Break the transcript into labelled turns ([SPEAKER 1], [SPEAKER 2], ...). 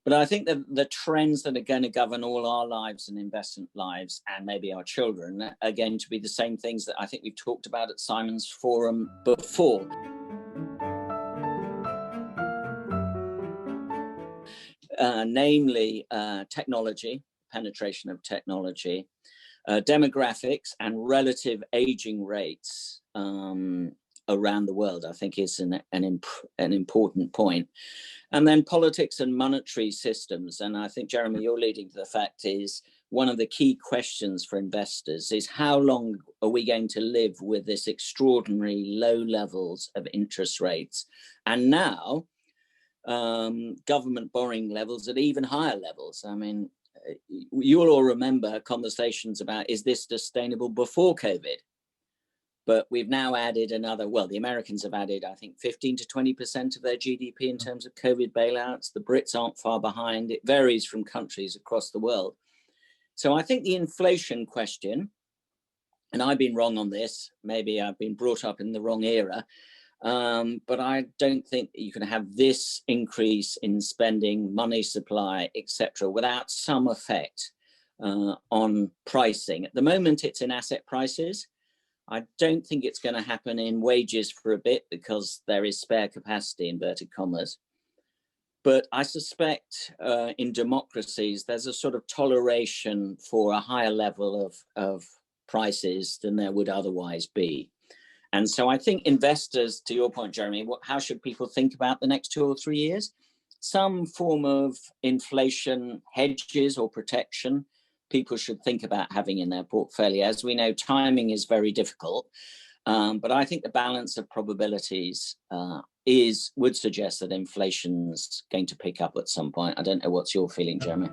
[SPEAKER 1] But I think that the trends that are going to govern all our lives and investment lives, and maybe our children, are going to be the same things that I think we've talked about at Simon's Forum before. Namely technology, penetration of technology, demographics, and relative aging rates around the world, I think is an important point. And then politics and monetary systems. And I think, Jeremy, you're leading to the fact is one of the key questions for investors is how long are we going to live with this extraordinary low levels of interest rates? And now government borrowing levels at even higher levels. I mean, you'll all remember conversations about, is this sustainable before COVID? But we've now added another, well, the Americans have added, I think, 15 to 20% of their GDP in terms of COVID bailouts. The Brits aren't far behind. It varies from countries across the world. So I think the inflation question, and I've been wrong on this, maybe I've been brought up in the wrong era, but I don't think you can have this increase in spending, money supply, etc., without some effect on pricing. At the moment, it's in asset prices. I don't think it's going to happen in wages for a bit because there is spare capacity, inverted commas. But I suspect in democracies, there's a sort of toleration for a higher level of prices than there would otherwise be. And so I think investors, to your point, Jeremy, how should people think about the next 2 or 3 years? Some form of inflation hedges or protection people should think about having in their portfolio. As we know, timing is very difficult, but I think the balance of probabilities would suggest that inflation's going to pick up at some point. I don't know what's your feeling, Jeremy.